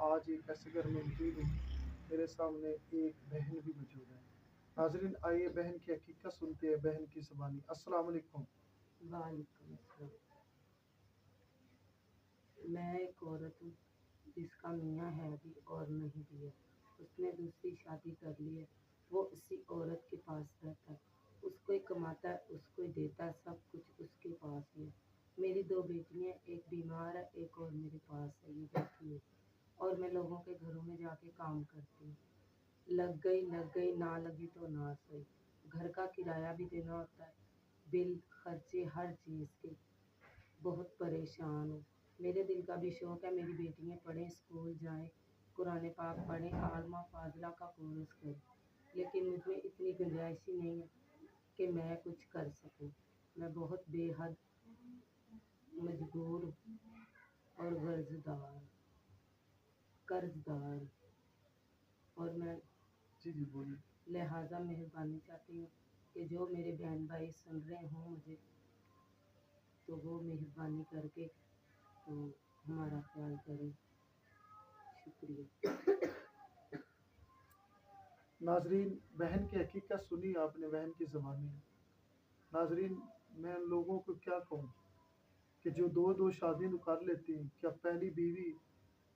آج ایک ایسے گھر میں موجود ہوں، میرے سامنے ایک بہن بھی موجود ہے۔ ناظرین آئیے بہن کی حقیقت سنتے ہیں بہن کی زبانی۔ السلام علیکم۔ وعلیکم السلام۔ میں ایک عورت ہوں جس کا میاں ہے بھی اور نہیں بھی ہے۔ اس نے دوسری شادی کر لی ہے۔ وہ اسی عورت کے پاس رہتا ہے، اس کو ہی کماتا ہے، اس کو ہی دیتا ہے، سب کچھ اس کے پاس ہی ہے۔ میری دو بیٹیاں، ایک بیمار ہے، ایک اور میرے پاس ہے، یہ بیٹھی ہے، اور میں لوگوں کے گھروں میں جا کے کام کرتی ہوں۔ لگ گئی، نہ لگی تو نہ صحیح۔ گھر کا کرایہ بھی دینا ہوتا ہے، بل خرچے ہر چیز کے۔ بہت پریشان ہوں۔ میرے دل کا بھی شوق ہے میری بیٹیاں پڑھیں، اسکول جائیں، قرآن پاک پڑھیں، عالمہ فاضلہ کا کورس کریں، لیکن مجھ میں اتنی گنجائش ہی نہیں ہے کہ میں کچھ کر سکوں۔ میں بہت بے حد مجبور اور قرض دار، اور میں جی جی بولیے۔ لہٰذا مہربانی چاہتی ہوں کہ جو میرے بہن بھائی سن رہے ہوں مجھے، تو وہ مہربانی کر کے تو ہمارا خیال کریں۔ شکریہ۔ ناظرین بہن کی حقیقت سنی آپ نے بہن کی زبانی۔ ناظرین میں ان لوگوں کو کیا کہوں کہ جو دو دو شادی کر لیتے ہیں، کیا پہلی بیوی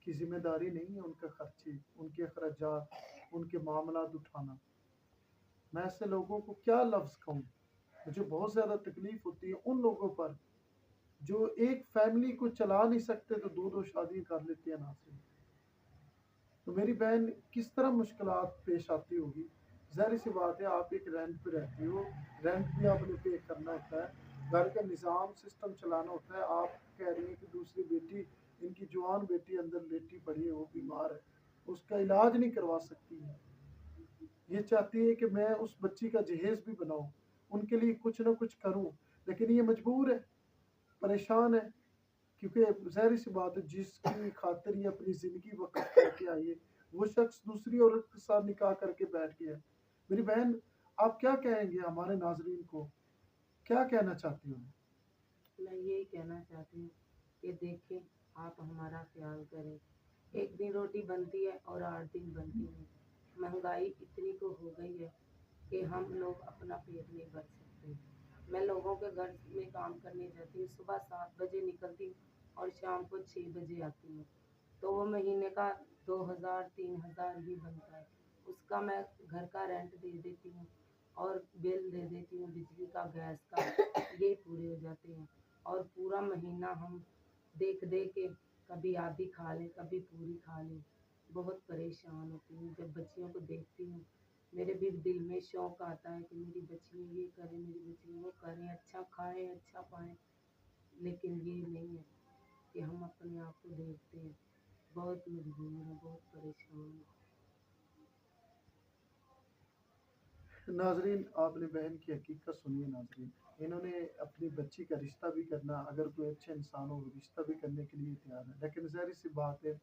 کی ذمہ داری نہیں ہے ان کے خرچے، ان کے اخراجات، ان کے معاملات اٹھانا؟ میں ایسے لوگوں کو کیا لفظ کہوں؟ مجھے بہت زیادہ تکلیف ہوتی ہے ان لوگوں پر جو ایک فیملی کو چلا نہیں سکتے تو دو دو شادی کر لیتے ہیں۔ ناظرین تو میری بہن کس طرح مشکلات پیش آتی ہوگی؟ ظاہر سی بات ہے آپ ایک رینٹ پہ رہتی ہو، رینٹ بھی آپ نے پے کرنا ہوتا ہے، گھر کا نظام سسٹم چلانا ہوتا ہے۔ آپ کہہ رہی ہیں کہ دوسری بیٹی، ان کی جوان بیٹی اندر لیٹی پڑی ہے، وہ بیمار ہے، اس کا علاج نہیں کروا سکتی ہے۔ یہ چاہتی ہے کہ میں اس بچی کا جہیز بھی بناؤں، ان کے لیے کچھ نہ کچھ کروں، لیکن یہ مجبور ہے، پریشان ہے، کیونکہ ظاہر سی بات ہے جس کی خاطر یہ اپنی زندگی وقف کر کے آئی ہے وہ شخص دوسری عورت کے ساتھ نکاح کر کے بیٹھ گیا ہے۔ میری بہن آپ کیا کہیں گے ہمارے ناظرین کو؟ کیا کہنا چاہتی ہوں؟ میں یہی کہنا چاہتی ہوں کہ دیکھیں، آپ ہمارا خیال کریں۔ ایک دن روٹی بنتی ہے اور 8 دن بنتی نہیں۔ مہنگائی اتنی کو ہو گئی ہے کہ ہم لوگ اپنا پیٹ نہیں بھر سکتے۔ میں لوگوں کے گھر میں کام کرنے جاتی ہوں، صبح 7 بجے نکلتی ہوں اور شام کو 6 بجے آتی ہوں، تو وہ مہینے کا 2000 3000 ہی بنتا ہے۔ اس کا میں گھر کا رینٹ دے دیتی ہوں اور بل دے دیتی ہوں، بجلی کا، گیس کا، یہ پورے ہو جاتے ہیں۔ اور پورا مہینہ ہم دیکھ کے کبھی آدھی کھا لیں، کبھی پوری کھا لیں۔ بہت پریشان ہوتی ہوں جب بچیوں کو دیکھتی ہوں، میرے بھی دل میں شوق آتا ہے کہ میری بچیاں یہ کریں، میری بچیاں وہ کریں، اچھا کھائیں، اچھا پائیں، لیکن یہ نہیں ہے کہ ہم اپنے آپ کو دیکھتے ہیں۔ بہت مجبور ہیں، بہت پریشان ہیں۔ ناظرین آپ نے بہن کی حقیقت سنی ہے۔ ناظرین انہوں نے اپنی بچی کا رشتہ بھی کرنا، اگر کوئی اچھے انسان ہو رشتہ بھی کرنے کے لیے تیار ہے، لیکن ظاہر سی بات ہے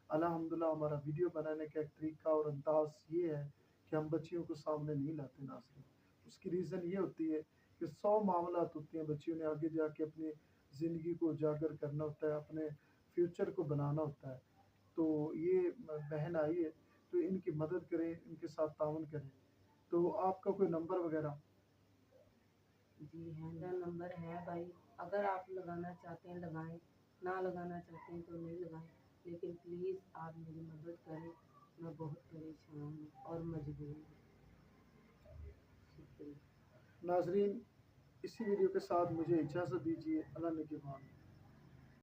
الحمدللہ ہمارا ویڈیو بنانے کا ایک طریقہ اور انداز یہ ہے کہ ہم بچیوں کو سامنے نہیں لاتے۔ ناظرین اس کی ریزن یہ ہوتی ہے کہ 100 معاملات ہوتے ہیں، بچیوں نے آگے جا کے اپنی زندگی کو اجاگر کرنا ہوتا ہے، اپنے فیوچر کو بنانا ہوتا ہے۔ تو یہ بہن آئی ہے تو ان کی مدد کریں، ان کے ساتھ تعاون کریں۔ تو آپ کا کوئی نمبر وغیرہ؟ جی ہے، میرا نمبر ہے بھائی، اگر آپ لگانا چاہتے ہیں لگائیں، نہ لگانا چاہتے ہیں تو نہیں لگائیں، لیکن پلیز آپ میری مدد کریں، میں بہت پریشان ہوں اور مجبور ہوں۔ شکریہ۔ ناظرین اسی ویڈیو کے ساتھ مجھے اجازت دیجیے۔ اللہ نگہبان۔